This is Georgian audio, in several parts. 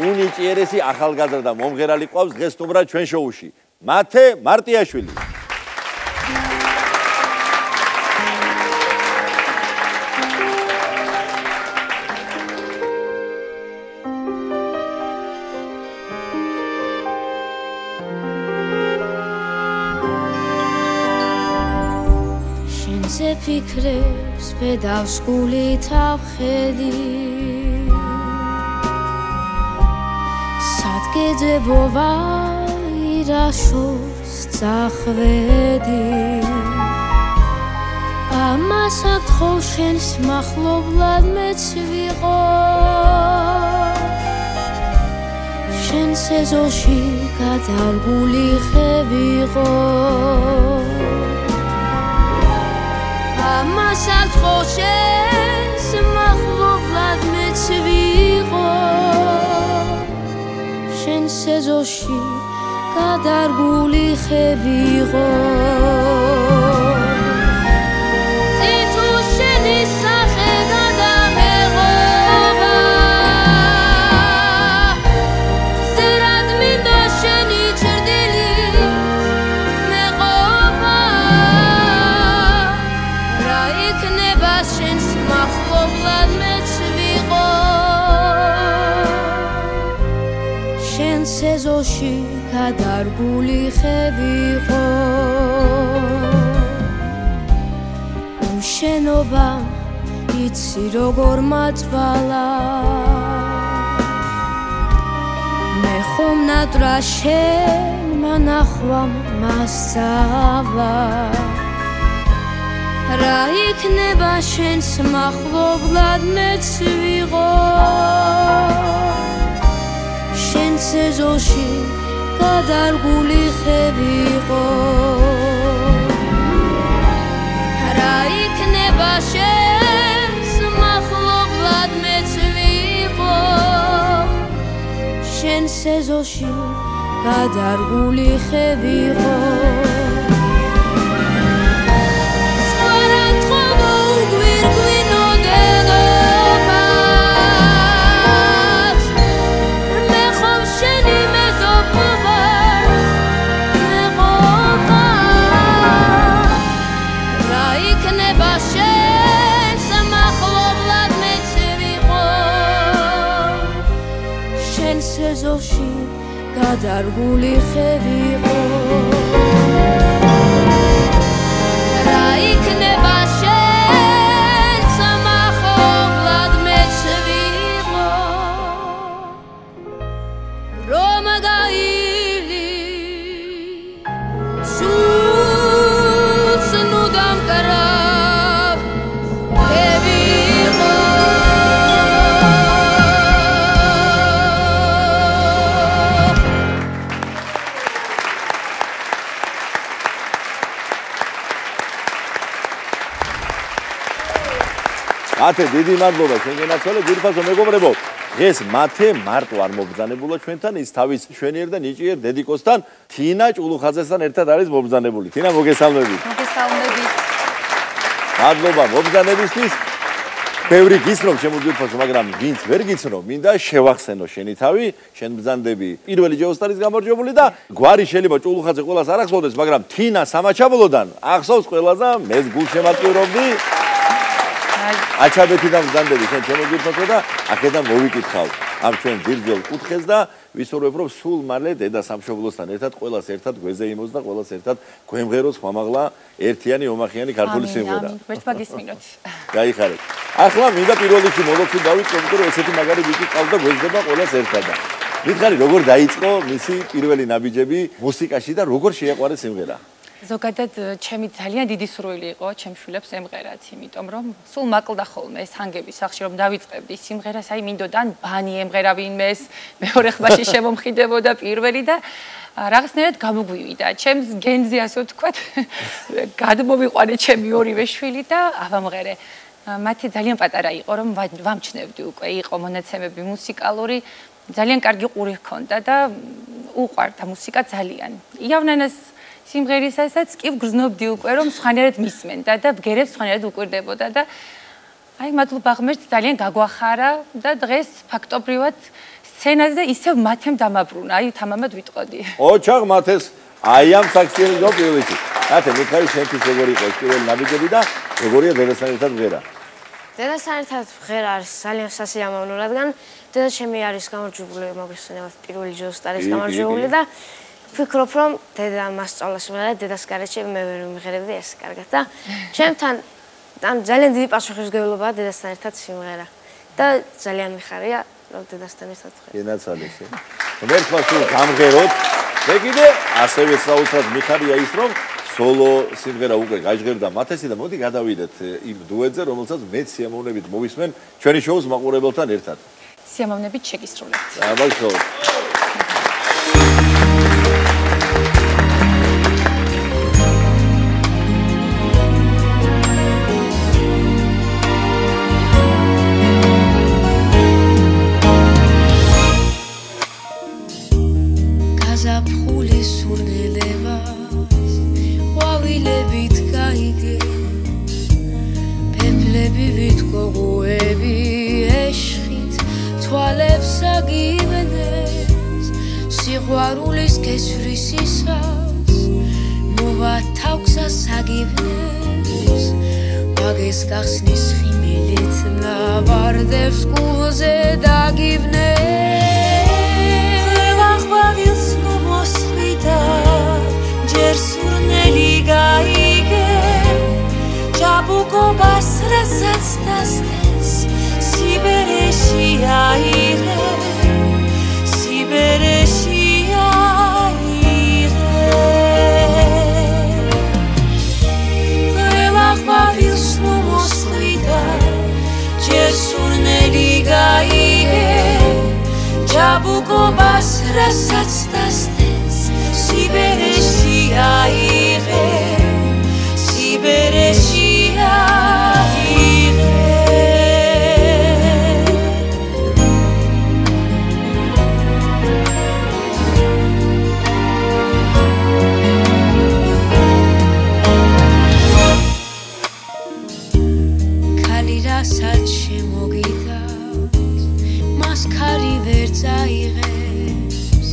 უნიჭიერესი ახალგაზრდა და მომღერალი ყავს დღეს სტუმრად ჩვენ შოუში. მათე მარტიაშვილი. შენზე ფიქრებს ბედავს გულით ავხედი გეძებობა ირაშოს წახვედი ამას აკთხო შენს მახლობლად მეც ვიყო შენს ეზოში გადარგული ხე ვიყო ამას აკთხო შენს მახლობლად მეც ვიყო შენს ეზოში გადარგული ხე ვიყო თუ შენი სახე გადამეღობა ზერად მინდა შენი ჭრდილი მეღობა რა იქნება შენს მახლობლად მეც ვიყო შენს ეზოში გადარგული ხე ვიყო უშენობა იცი როგორ მაწვალა მე ხომ ნატრა შენმა ნახვამ მასწავლა რა იქნება შენს მახლობლად მეც ვიყო შენს ეზოში გადარგული ხე ვიყო რა იქნება შენს მახლობლად მეც ვიყო შენს ეზოში გადარგული ხე ვიყო ეზოში გადარგული ხე ვიყო რა იქნება შენს მახლობლად მეც ვიყო რომ გაილი სულს ნუ დამკრავ ხე ვიყო მათე დიდი მადლობა ჩვენგენაცვალე ძირფასო მეგობრებო დღეს მათე მარტო არ მობრძანებულა ჩვენთან ის თავის შვენიერ და ნიჭიერ დედიკოსთან თინა ჭულუხაძესთან ერთად არის მობრძანებული თინა მოგესალმებით მოგესალმებით მადლობა მობრძანებისთვის ბევრი გიცნობ შემოძირფასო მაგრამ ვინც ვერ გიცნობ მინდა შევახსენო შენი თავი შენ ბრძანდები პირველი ჯეოსტარის გამარჯვებული და გვარი შეიძლება ჭულუხაძე ყველას არ ახსოვდეს მაგრამ თინა სამაჩაბლოდან ახსოვს ყველას და მეც გულშემატკივრობდი აჩაბეთიდან ბრძანდები შენ შემოგვიფრთხო და აქედან მოვიკითხავ ამ ჩვენ ძირძელ კუთხეს და ვისურვებ რომ სულ მალე დედა სამშობლოსთან ერთად ყველას ერთად გვეზე იმოს და ყველას ერთად გვემღეროს ხმამაღლა ერთიანი ომახიანი ქართული სიმღერა. ერთმა გისმინოთ. გაიხარეთ. ახლა მინდა პირველ რიგში მოლოცვით დავიწყო, იმიტომ რომ ესეთი მაგარი ბიჭი ყავს და გვეძდება ყველას ერთად. მითხარი როგორ დაიწყო მისი პირველი ნაბიჯები მუსიკაში და როგორ შეაყვარეს სიმღერა? ზოგადად ჩემი ძალიან დიდი სურვილი იყო ჩემ შვილებს ემღერათ, იმიტომ რომ სულ მაკლდა ხოლმე ეს ჰანგები სახში რომ დავიწყებდი სიმღერას, აი მინდოდა ან ბანი ემღერა ვინმეს, მეორე ხმაში შემომხიდებოდა პირველი და რაღაცნაირად გამოგვივიდა. ჩემს გენზე ასე ვთქვათ, გადმოვიყვანე ჩემი ორივე შვილი და ავამღერე. მათი ძალიან პატარა იყო რომ ვამჩნევდი უკვე, იყო მონაცემები მუსიკალური, ძალიან კარგი ყური ჰქონდა და უყვარდა მუსიკა ძალიან. იავნანას სიმღერისასაც კი ვგრძნობდი უკვე რომ სხვანაირად მისმენდა და ბგერებს სხვანაირად უკვირდებოდა და აი მადლობა ღმერთს ძალიან გაგვახარა და დღეს ფაქტობრივად სცენაზე და ისევ მათემ დამაბრუნა. აი თამამად ვიტყოდი. ოჩაღ მათეს აი ამ საქციელი გო პირველში. ათე მიხარი შენთვის როგორი იყო ეს პირველი ნაბიჯები და როგორია დედასთან ერთად მღერა? დედასთან ერთად მღერა არის ძალიან სასიამოვნო, რადგან დედაჩემი არის გამარჯვებული, მოგესწრებათ პირველი ჯოსტარის გამარჯვებული და ვფიქრობ, რომ დედა მასწავლას მღერა, დედას გარეთ მე ვერ ვიმღერებდი ეს კარგად და ჩემთან ან ძალიან დიდი პასუხისმგებლობაა დედასთან ერთად სიმღერა და ძალიან მიხარია, რომ დედასთან ერთად ვღერა. ენაცალეს. მერქვა სულ გამღეროთ. მე კიდე ასევე საოცრად მიხარია ის, რომ სოლო სიმღერა უკვე გაჟღერდა მათესი და მოდი გადავიდეთ იმ დუეტზე, რომელსაც მეც სიამოვნებით მოვისმენ ჩვენი შოუს მაყურებელთან ერთად. სიამოვნებით შეგისრულებთ.აბალშო. გაზაფხული სურნელებას ყვავილებით გაიგე პეპლები ვითქოგუები ეშხით თვალებს აგიბნეს სიყვარულის გესვრისისას მოვა თავქსას აგიბნეს მაგეს გახსნის ხიმილით ნაბარდებს კულზე დაგიბნეს ყვავილს ნუ მოსხვიდა ჯერ სურნელი გაიგე ჭაბუკობას რასაც დასდენს სიბერეში აიღე სიბერეში აიღე ყველა ყვავილს ნუ მოსხვიდა ჯერ სურნელი გაიგე ჭაბუკობას რასაც დასდენს სიბერეში აიღე სიბერეში აიღე ქალი რასაც შემოგიდავს მას ქარი ვერ წაიღებს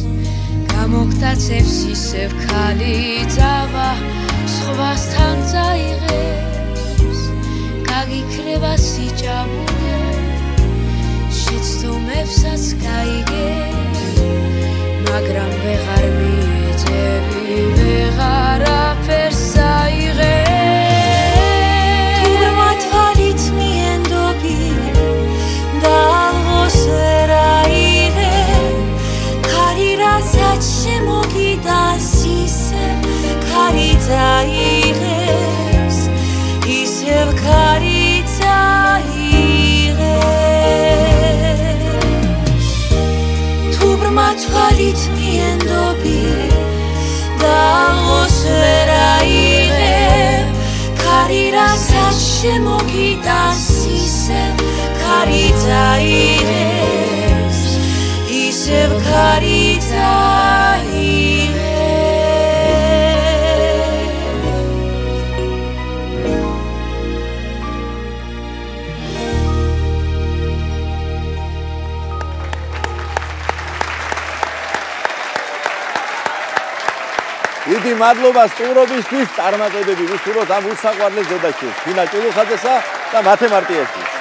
გამოგტაცებს ისევ ქალი ძავა სხვასთან წაიღებს გაგიქრება სიჭაბულე შეცდომებსაც გაიგე მაგრამ ვეღარ მიეძები ვეღარაფერს აიღე თურმა თვალით მიენდობი და ალღოს ვერ აიღე ქარი რასაც შემოგიდას ისევ ქარი წაიღებს ისევ ქარი წაიღებს თურმა თვალით მიენდობი და ალღოს ვერ აიღე ქარი რასაც შემოგიდას ისევ ქარი წაიღებს ისევ ქარი წაიღებს დიდი მადლობა სტუმრობისთვის, წარმატებები ვისურვოთ ამ უსაყვარლეს დედაჩემს, ფინა ჭულუხაძესა და მათე მარტიაშვილს.